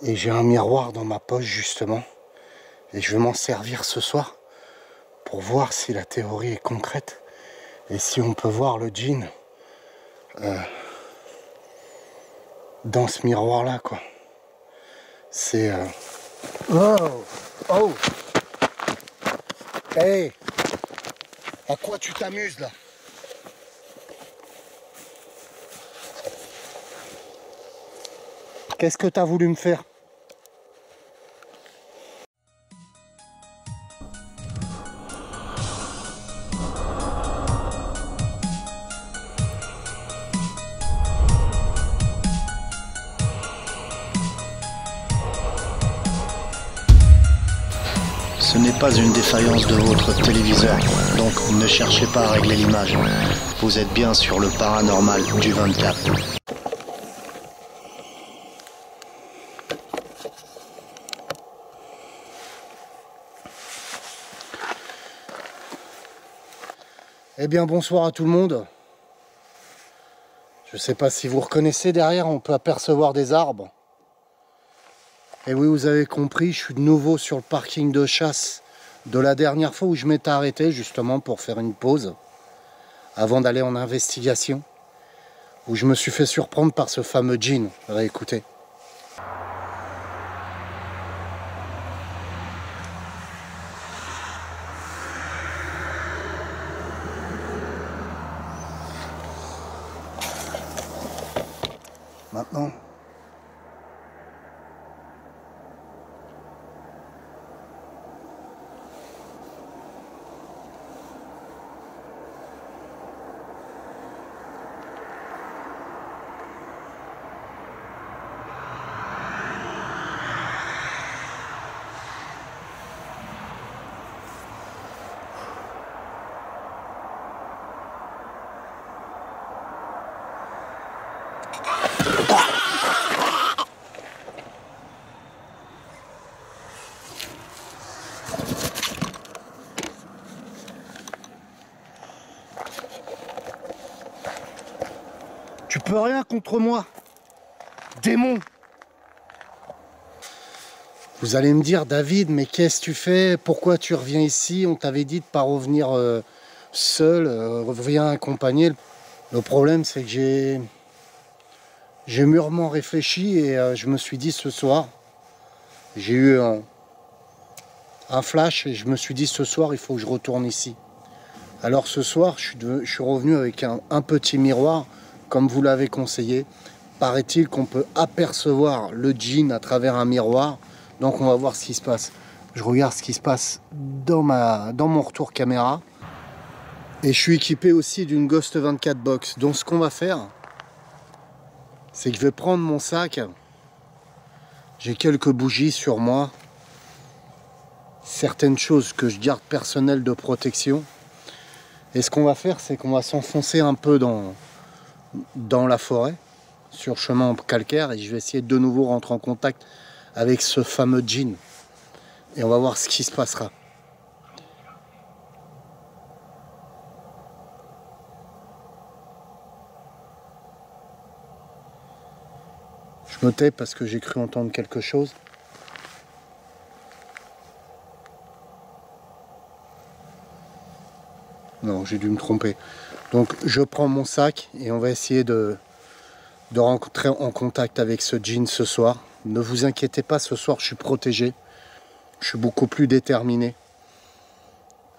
Et j'ai un miroir dans ma poche justement. Et je vais m'en servir ce soir pour voir si la théorie est concrète. Et si on peut voir le djinn dans ce miroir-là, quoi. C'est... Oh! Oh! Hey! À quoi tu t'amuses, là? Qu'est-ce que t'as voulu me faire? Ce n'est pas une défaillance de votre téléviseur, donc ne cherchez pas à régler l'image. Vous êtes bien sur le paranormal du 24. Eh bien bonsoir à tout le monde. Je ne sais pas si vous reconnaissez derrière, on peut apercevoir des arbres. Et oui, vous avez compris, je suis de nouveau sur le parking de chasse de la dernière fois où je m'étais arrêté justement pour faire une pause avant d'aller en investigation, où je me suis fait surprendre par ce fameux djinn. Écoutez. Maintenant, tu peux rien contre moi, démon. Vous allez me dire, David, mais qu'est-ce que tu fais? Pourquoi tu reviens ici? On t'avait dit de ne pas revenir seul, reviens accompagné. Le problème, c'est que j'ai mûrement réfléchi et je me suis dit ce soir, j'ai eu un flash et je me suis dit ce soir, il faut que je retourne ici. Alors ce soir, je suis revenu avec un petit miroir, comme vous l'avez conseillé. Paraît-il qu'on peut apercevoir le djinn à travers un miroir. Donc on va voir ce qui se passe. Je regarde ce qui se passe dans mon retour caméra. Et je suis équipé aussi d'une Ghost 24 Box. Donc ce qu'on va faire, c'est que je vais prendre mon sac. J'ai quelques bougies sur moi. Certaines choses que je garde personnelles de protection. Et ce qu'on va faire, c'est qu'on va s'enfoncer un peu dans la forêt, sur chemin calcaire, et je vais essayer de nouveau rentrer en contact avec ce fameux djinn. Et on va voir ce qui se passera. Je me tais parce que j'ai cru entendre quelque chose. Non, j'ai dû me tromper. Donc je prends mon sac et on va essayer de rentrer en contact avec ce djinn ce soir. Ne vous inquiétez pas, ce soir je suis protégé. Je suis beaucoup plus déterminé.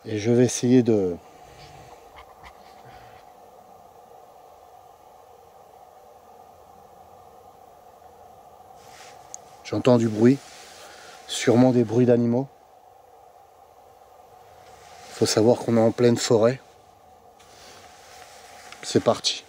Et je vais essayer de... J'entends du bruit, sûrement des bruits d'animaux. Il faut savoir qu'on est en pleine forêt. C'est parti.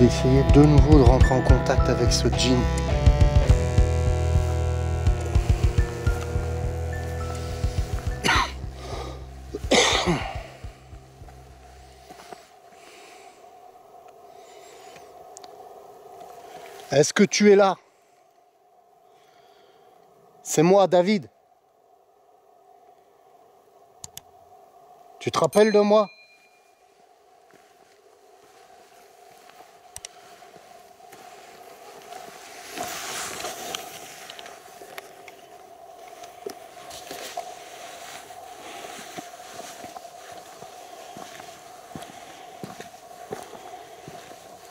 d'essayer de nouveau de rentrer en contact avec ce djinn. Est-ce que tu es là? C'est moi, David. Tu te rappelles de moi?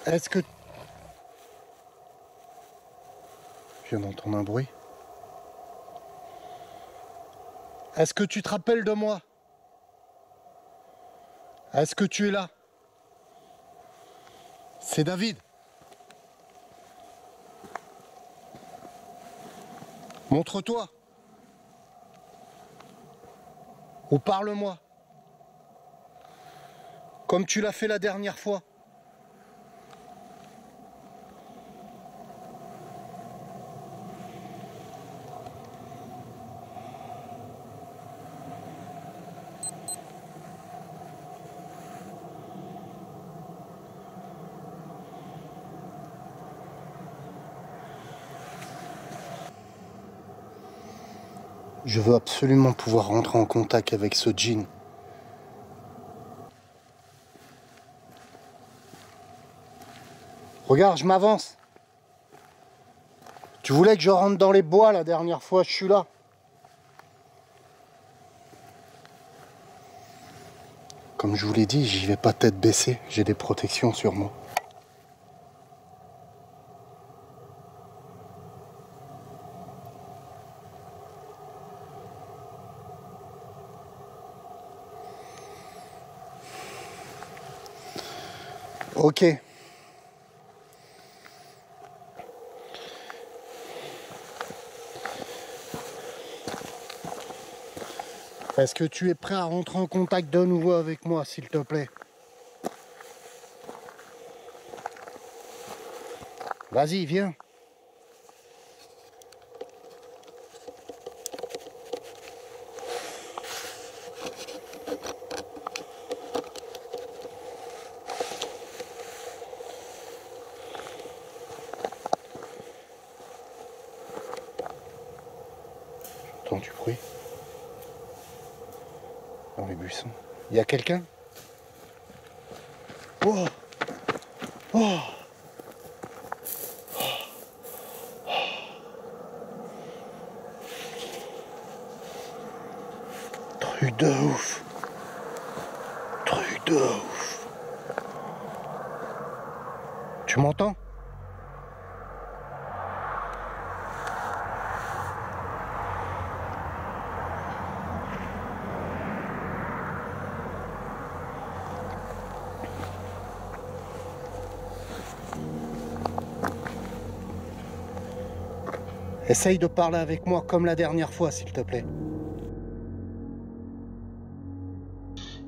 Est-ce que... Je viens d'entendre un bruit. Est-ce que tu te rappelles de moi? Est-ce que tu es là? C'est David. Montre-toi. Ou parle-moi. Comme tu l'as fait la dernière fois. Je veux absolument pouvoir rentrer en contact avec ce djinn. Regarde, je m'avance. Tu voulais que je rentre dans les bois la dernière fois, je suis là. Comme je vous l'ai dit, j'y vais pas tête baissée, j'ai des protections sur moi. Ok. Est-ce que tu es prêt à rentrer en contact de nouveau avec moi, s'il te plaît? Vas-y, viens. J'entends du bruit dans les buissons. Il y a quelqu'un? Oh! Oh! Truc de ouf! Truc de ouf! Tu m'entends? Essaye de parler avec moi comme la dernière fois, s'il te plaît.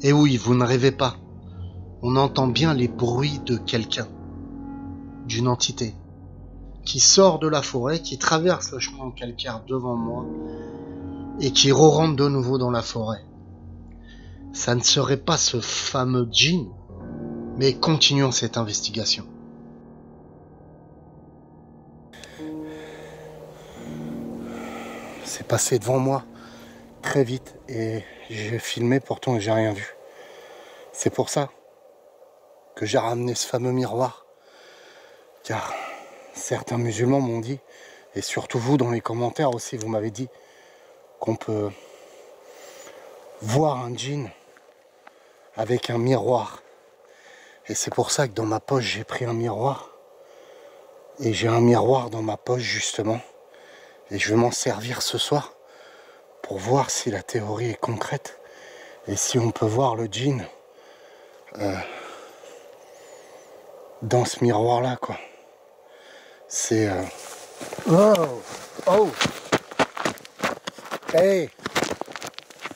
Et oui, vous ne rêvez pas. On entend bien les bruits de quelqu'un, d'une entité, qui sort de la forêt, qui traverse le chemin en calcaire devant moi, et qui re-rentre de nouveau dans la forêt. Ça ne serait pas ce fameux djinn, mais continuons cette investigation. C'est passé devant moi très vite et j'ai filmé, pourtant j'ai rien vu. C'est pour ça que j'ai ramené ce fameux miroir, car certains musulmans m'ont dit, et surtout vous dans les commentaires aussi, vous m'avez dit qu'on peut voir un djinn avec un miroir. Et c'est pour ça que dans ma poche j'ai pris un miroir, et j'ai un miroir dans ma poche justement. Et je vais m'en servir ce soir pour voir si la théorie est concrète et si on peut voir le djinn dans ce miroir-là, quoi. C'est... Oh! Oh! Hey!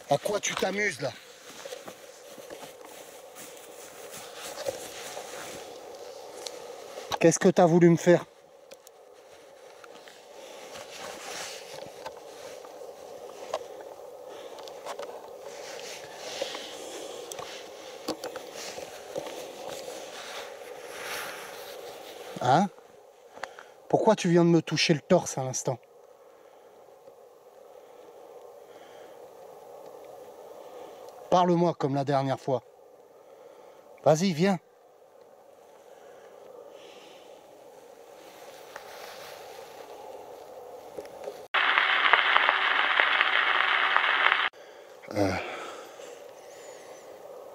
À quoi tu t'amuses, là? Qu'est-ce que t'as voulu me faire? Hein? Pourquoi tu viens de me toucher le torse à l'instant? Parle-moi comme la dernière fois. Vas-y, viens.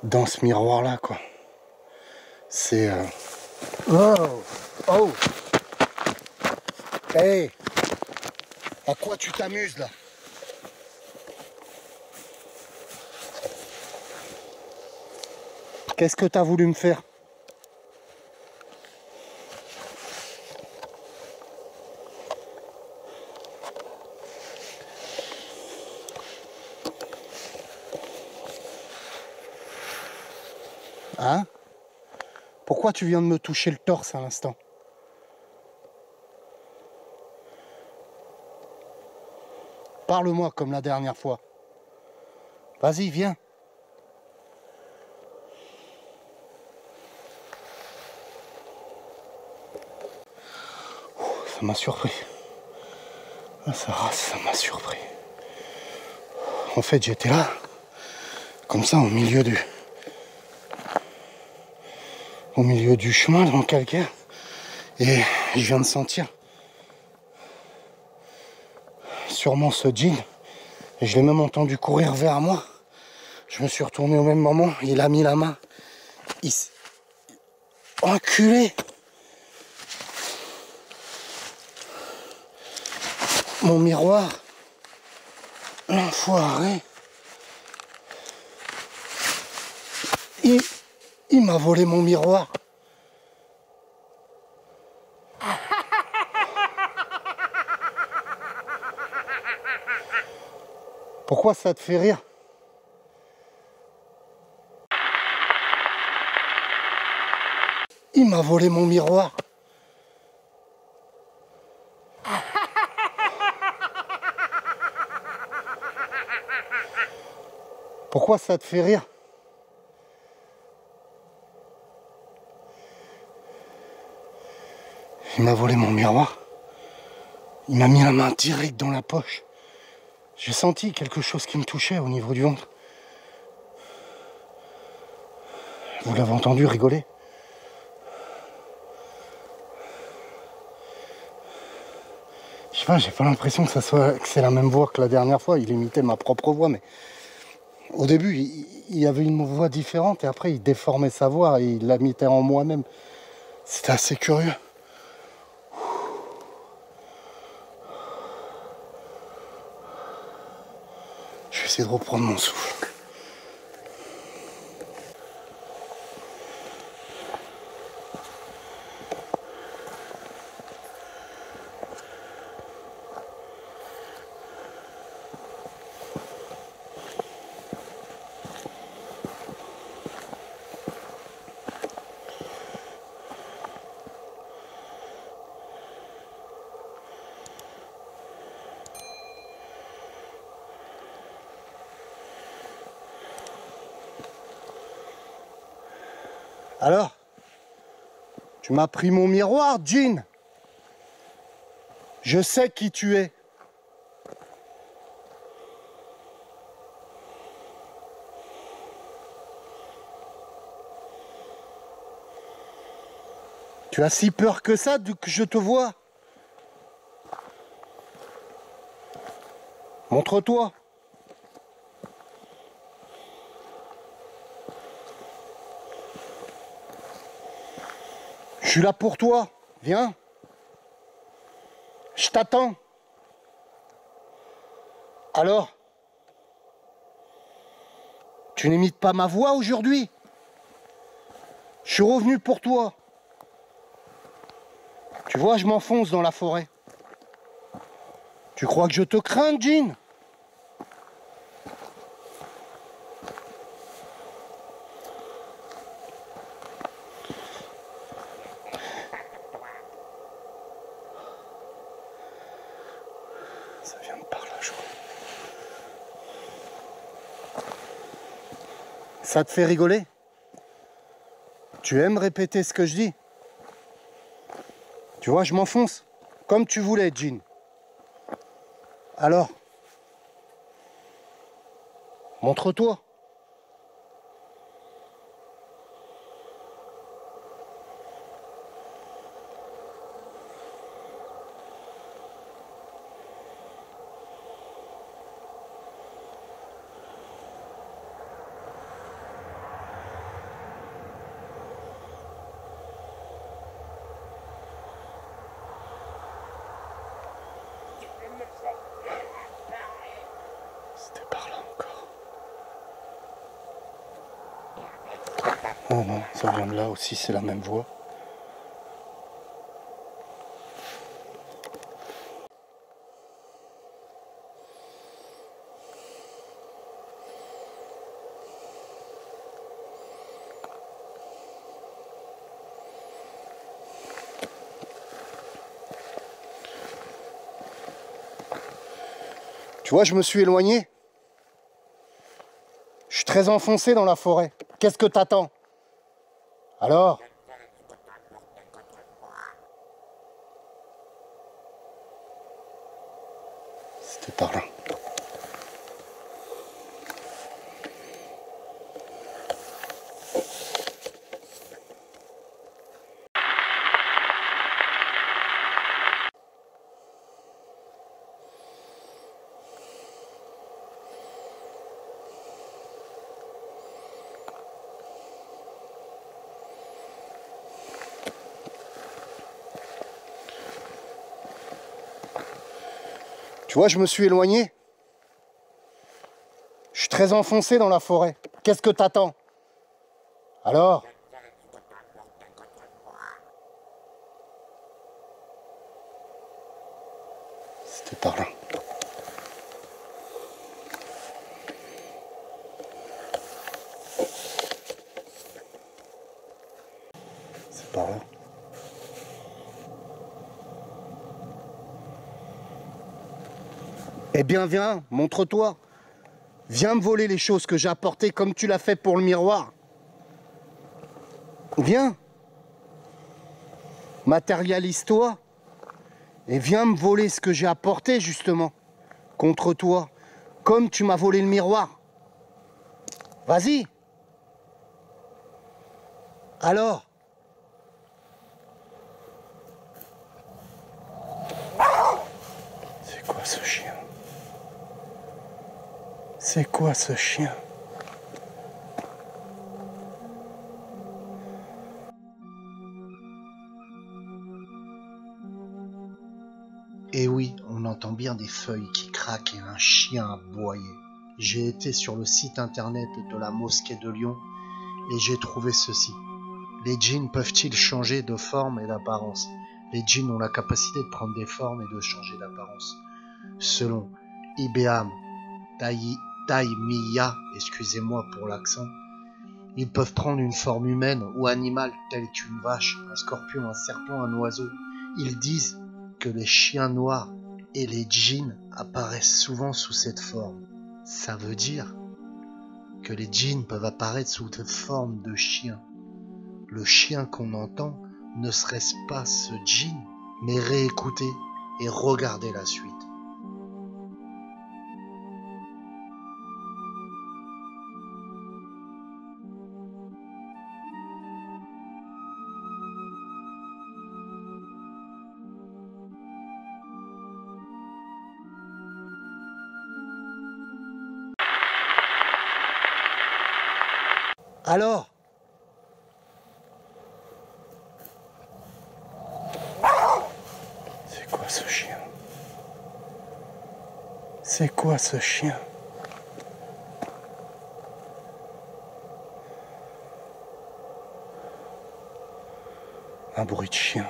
Dans ce miroir-là, quoi. C'est... Oh! Oh! Hey! À quoi tu t'amuses, là? Qu'est-ce que t'as voulu me faire? Hein? Pourquoi tu viens de me toucher le torse à l'instant? Parle-moi comme la dernière fois. Vas-y, viens. Ça m'a surpris. Ah, ça m'a surpris. En fait, j'étais là, comme ça, au milieu du chemin, dans le calcaire, et je viens de sentir sûrement ce jean, et je l'ai même entendu courir vers moi. Je me suis retourné au même moment, il a mis la main, il s'est enculé. Mon miroir, l'enfoiré, il m'a volé mon miroir. Pourquoi ça te fait rire? Il m'a volé mon miroir. Pourquoi ça te fait rire? Il m'a volé mon miroir. Il m'a mis la main direct dans la poche. J'ai senti quelque chose qui me touchait au niveau du ventre. Vous l'avez entendu rigoler? Je sais pas, j'ai pas l'impression que c'est la même voix que la dernière fois. Il imitait ma propre voix, mais au début, il y avait une voix différente et après, il déformait sa voix et il l'imitait en moi-même. C'était assez curieux. Je vais essayer de reprendre mon souffle. Alors, tu m'as pris mon miroir, Jean. Je sais qui tu es. Tu as si peur que ça que je te vois? Montre-toi. Je suis là pour toi. Viens. Je t'attends. Alors? Tu n'imites pas ma voix aujourd'hui? Je suis revenu pour toi. Tu vois, je m'enfonce dans la forêt. Tu crois que je te crains, Jean? Ça te fait rigoler? Tu aimes répéter ce que je dis? Tu vois, je m'enfonce. Comme tu voulais, Jean. Alors? Montre-toi. C'était par là encore. Oh non, ça vient de là aussi, c'est la même voix. Tu vois, je me suis éloigné. Je suis très enfoncé dans la forêt. Qu'est-ce que t'attends? Alors? C'était par là. Tu vois, je me suis éloigné. Je suis très enfoncé dans la forêt. Qu'est-ce que t'attends? Alors? C'était par là. C'est par là. Eh bien, viens, montre-toi. Viens me voler les choses que j'ai apportées comme tu l'as fait pour le miroir. Viens. Matérialise-toi. Et viens me voler ce que j'ai apporté, justement, contre toi. Comme tu m'as volé le miroir. Vas-y. Alors? C'est quoi ce chien? C'est quoi ce chien? Et oui, on entend bien des feuilles qui craquent et un chien aboyer. J'ai été sur le site internet de la mosquée de Lyon et j'ai trouvé ceci. Les djinns peuvent-ils changer de forme et d'apparence? Les djinns ont la capacité de prendre des formes et de changer d'apparence. Selon Ibeham Taymiya, excusez-moi pour l'accent, ils peuvent prendre une forme humaine ou animale telle qu'une vache, un scorpion, un serpent, un oiseau. Ils disent que les chiens noirs et les djinns apparaissent souvent sous cette forme. Ça veut dire que les djinns peuvent apparaître sous forme de chien. Le chien qu'on entend ne serait-ce pas ce djinn, mais réécoutez et regardez la suite. Alors? C'est quoi ce chien? C'est quoi ce chien? Un bruit de chien.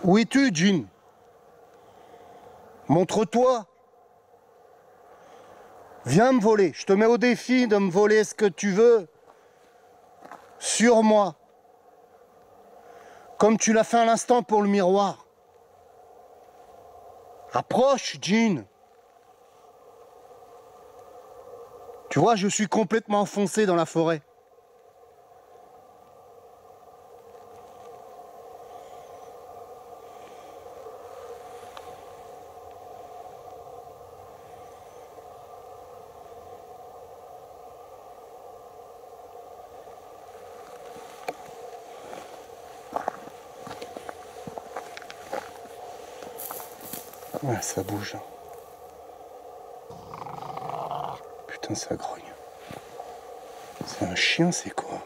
Où es-tu, Jean? Montre-toi. Viens me voler. Je te mets au défi de me voler ce que tu veux. Sur moi. Comme tu l'as fait à l'instant pour le miroir. Approche, Jean. Tu vois, je suis complètement enfoncé dans la forêt. Ouais, ça bouge. Putain, ça grogne. C'est un chien, c'est quoi?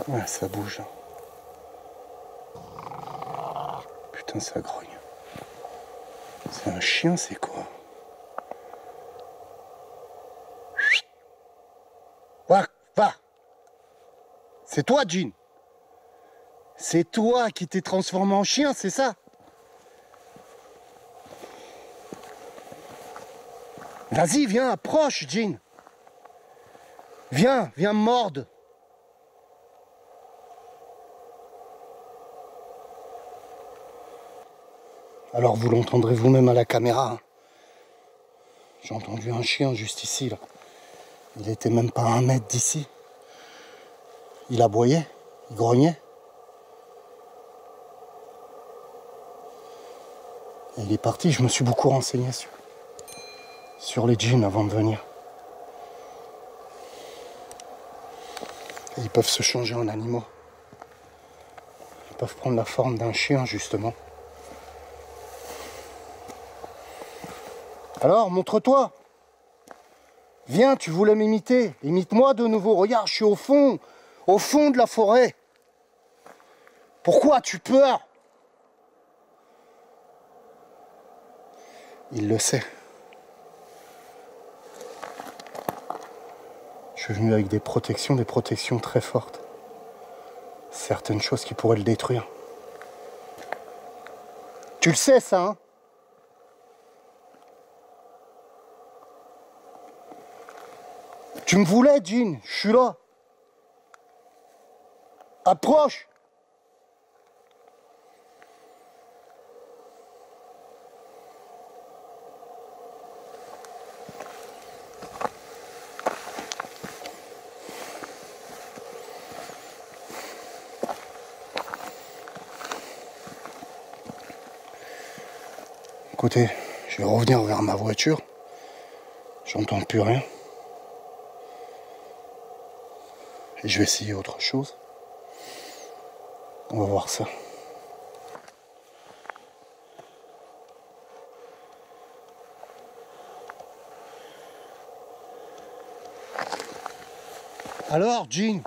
Ouais, ça bouge. Putain, ça grogne. C'est un chien, c'est quoi? Va! C'est toi, Jean. C'est toi qui t'es transformé en chien, c'est ça? Vas-y, viens, approche, Jean. Viens me mordre. Alors vous l'entendrez vous-même à la caméra. Hein. J'ai entendu un chien juste ici, là. Il était même pas à 1 mètre d'ici. Il aboyait, il grognait. Et il est parti, je me suis beaucoup renseigné sur les djinns avant de venir. Et ils peuvent se changer en animaux. Ils peuvent prendre la forme d'un chien, justement. Alors, montre-toi. Viens, tu voulais m'imiter. Imite-moi de nouveau. Regarde, je suis au fond de la forêt. Pourquoi tu peur? Il le sait. Je suis venu avec des protections très fortes. Certaines choses qui pourraient le détruire. Tu le sais, ça, hein? Tu me voulais, Jean, je suis là. Approche. Écoutez, je vais revenir vers ma voiture. J'entends plus rien. Et je vais essayer autre chose. On va voir ça. Alors, Jean?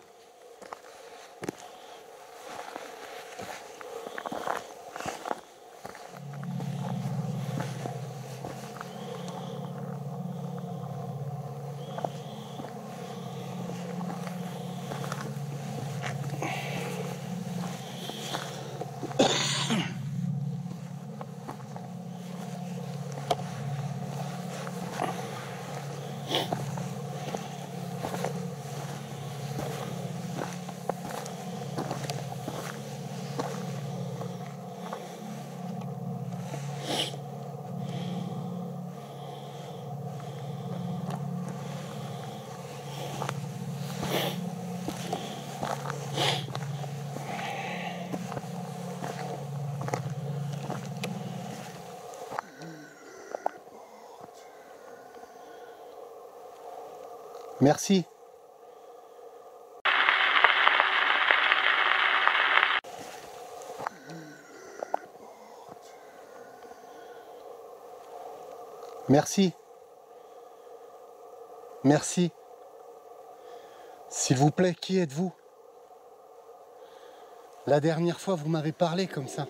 Merci. Merci. Merci. S'il vous plaît, qui êtes-vous? La dernière fois, vous m'avez parlé comme ça.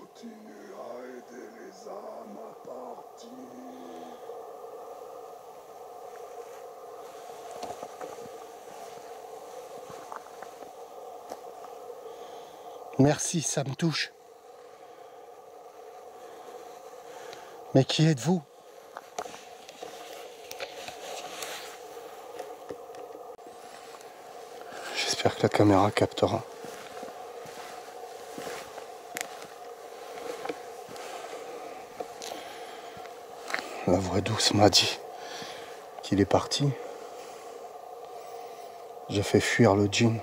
Merci, ça me touche. Mais qui êtes-vous? J'espère que la caméra captera. La voix douce m'a dit qu'il est parti. J'ai fait fuir le djinn.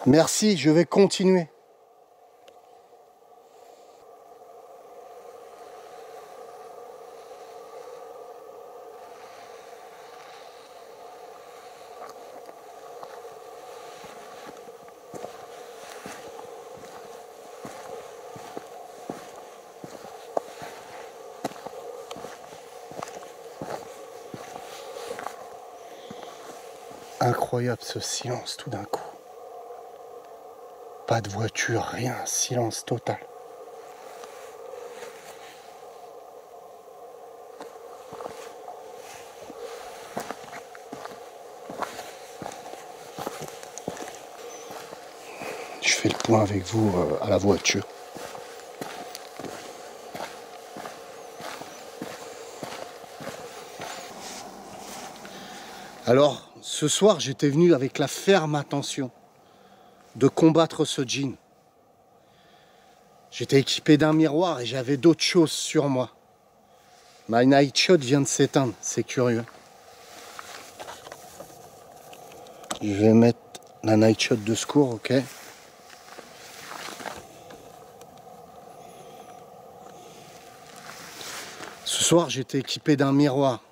Merci, je vais continuer. Incroyable ce silence tout d'un coup. Pas de voiture, rien, silence total. Je fais le point avec vous à la voiture. Alors, ce soir, j'étais venu avec la ferme intention de combattre ce djinn. J'étais équipé d'un miroir et j'avais d'autres choses sur moi. Ma night shot vient de s'éteindre, c'est curieux. Je vais mettre la night shot de secours, ok. Ce soir, j'étais équipé d'un miroir.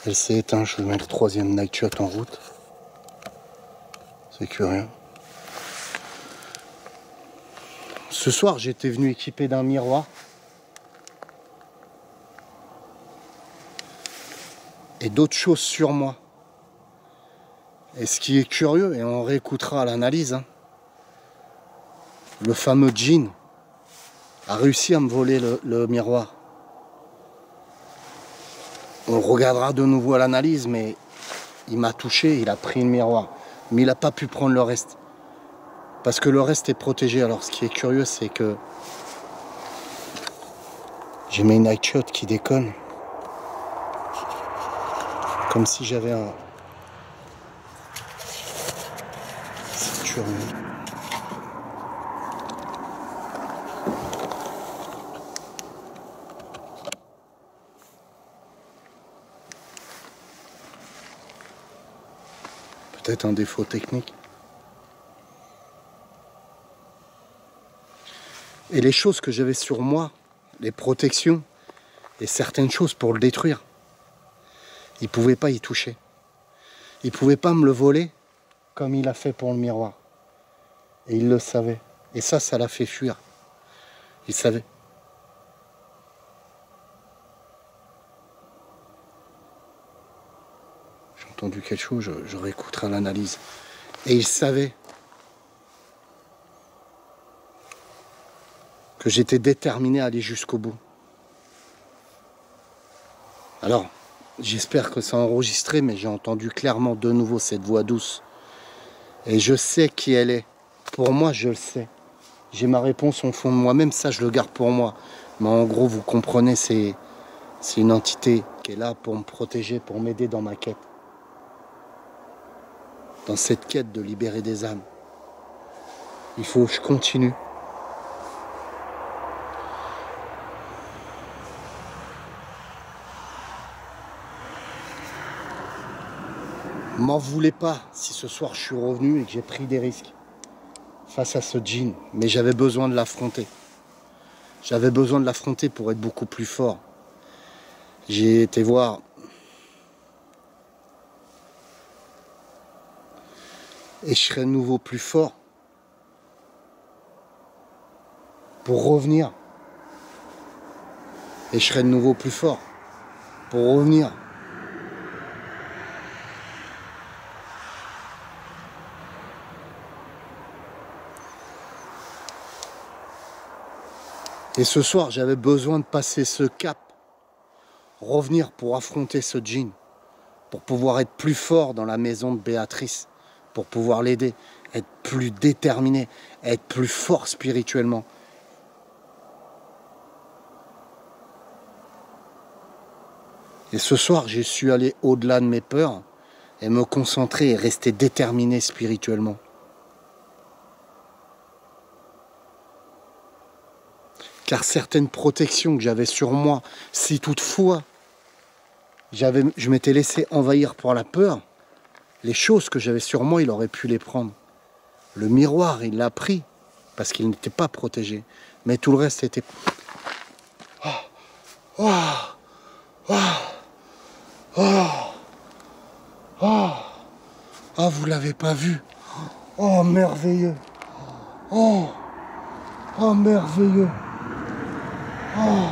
Elle s'est éteinte, je vais mettre le troisième night shot en route. C'est curieux. Ce soir, j'étais venu équipé d'un miroir. Et d'autres choses sur moi. Et ce qui est curieux, et on réécoutera l'analyse, hein, le fameux djinn a réussi à me voler le miroir. On regardera de nouveau à l'analyse, mais il m'a touché, il a pris le miroir. Mais il n'a pas pu prendre le reste. Parce que le reste est protégé. Alors ce qui est curieux, c'est que j'ai mis une night shot qui déconne. Comme si j'avais un... C'est curieux. Peut-être un défaut technique. Et les choses que j'avais sur moi, les protections et certaines choses pour le détruire, il ne pouvait pas y toucher. Il ne pouvait pas me le voler comme il a fait pour le miroir. Et il le savait. Et ça l'a fait fuir. Il savait. J'ai entendu quelque chose, je réécouterai l'analyse. Et il savait que j'étais déterminé à aller jusqu'au bout. Alors, j'espère que ça a enregistré, mais j'ai entendu clairement de nouveau cette voix douce. Et je sais qui elle est. Pour moi, je le sais. J'ai ma réponse au fond de moi. Même ça, je le garde pour moi. Mais en gros, vous comprenez, c'est une entité qui est là pour me protéger, pour m'aider dans ma quête. Dans cette quête de libérer des âmes. Il faut que je continue. M'en voulez pas si ce soir je suis revenu et que j'ai pris des risques face à ce djinn. Mais j'avais besoin de l'affronter. J'avais besoin de l'affronter pour être beaucoup plus fort. J'ai été voir et je serai de nouveau plus fort pour revenir. Et je serai de nouveau plus fort pour revenir. Et ce soir, j'avais besoin de passer ce cap revenir pour affronter ce djinn, pour pouvoir être plus fort dans la maison de Béatrice, pour pouvoir l'aider, être plus déterminé, être plus fort spirituellement. Et ce soir, j'ai su aller au-delà de mes peurs et me concentrer et rester déterminé spirituellement. Car certaines protections que j'avais sur moi, si toutefois je m'étais laissé envahir par la peur, les choses que j'avais sur moi, il aurait pu les prendre. Le miroir, il l'a pris parce qu'il n'était pas protégé. Mais tout le reste était... Oh, oh, oh, oh, oh. Ah, vous l'avez pas vu? Oh, merveilleux. Oh, oh, merveilleux. Oh,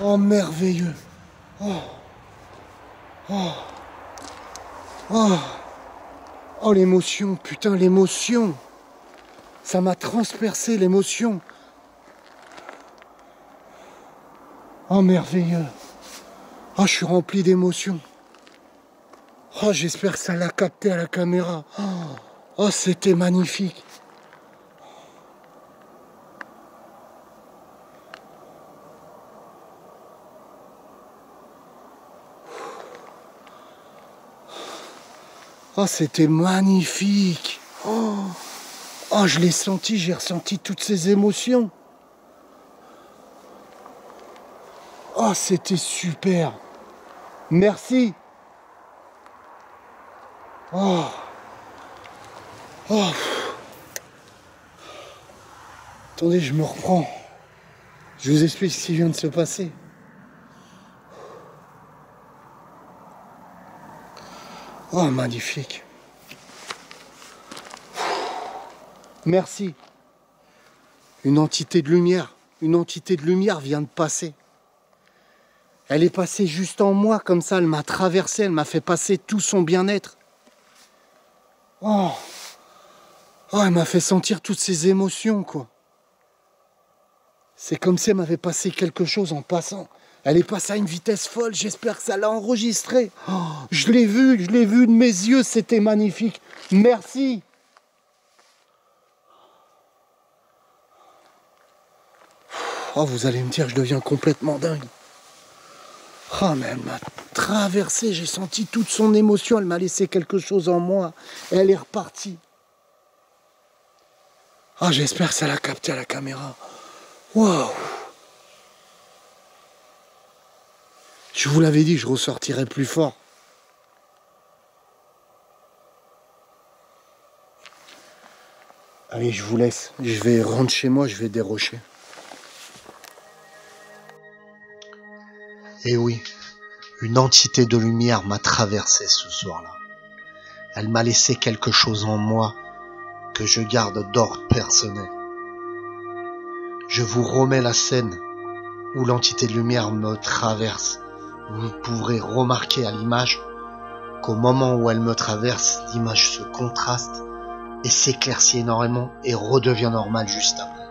oh, merveilleux. Oh, oh, oh, oh, l'émotion, putain, l'émotion. Ça m'a transpercé, l'émotion. Oh, merveilleux. Oh, je suis rempli d'émotions. Oh, j'espère que ça l'a capté à la caméra. Oh, oh, c'était magnifique. Oh, c'était magnifique. Oh, oh, je l'ai senti, j'ai ressenti toutes ces émotions. Oh, c'était super. Merci. Oh. Oh. Attendez, je me reprends. Je vous explique ce qui vient de se passer. Oh, magnifique. Merci. Une entité de lumière vient de passer. Elle est passée juste en moi, comme ça, elle m'a traversé, elle m'a fait passer tout son bien-être. Oh. Oh, elle m'a fait sentir toutes ces émotions, quoi. C'est comme si elle m'avait passé quelque chose en passant. Elle est passée à une vitesse folle, j'espère que ça l'a enregistré. Oh, je l'ai vu de mes yeux, c'était magnifique. Merci. Oh, vous allez me dire, je deviens complètement dingue. Oh, mais elle m'a traversé, j'ai senti toute son émotion, elle m'a laissé quelque chose en moi. Et elle est repartie. Ah, j'espère que ça l'a capté à la caméra. Waouh. Je vous l'avais dit, je ressortirai plus fort. Allez, je vous laisse. Je vais rentrer chez moi, je vais dérocher. Et oui, une entité de lumière m'a traversé ce soir-là. Elle m'a laissé quelque chose en moi que je garde d'ordre personnel. Je vous remets la scène où l'entité de lumière me traverse. Vous pourrez remarquer à l'image qu'au moment où elle me traverse, l'image se contraste et s'éclaircit énormément et redevient normale juste après.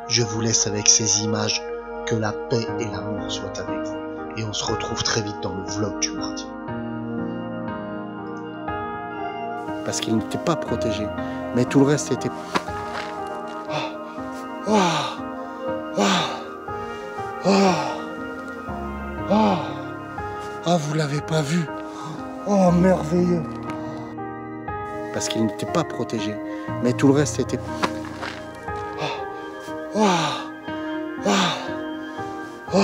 Je vous laisse avec ces images, que la paix et l'amour soient avec vous. Et on se retrouve très vite dans le vlog du mardi. Parce qu'il n'était pas protégé. Mais tout le reste était... Oh, oh, oh, oh, oh. Ah, vous l'avez pas vu? Oh, merveilleux. Parce qu'il n'était pas protégé. Mais tout le reste était... Oh, oh, oh, oh,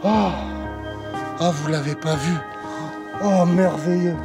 oh. Ah, vous l'avez pas vu? Oh, merveilleux.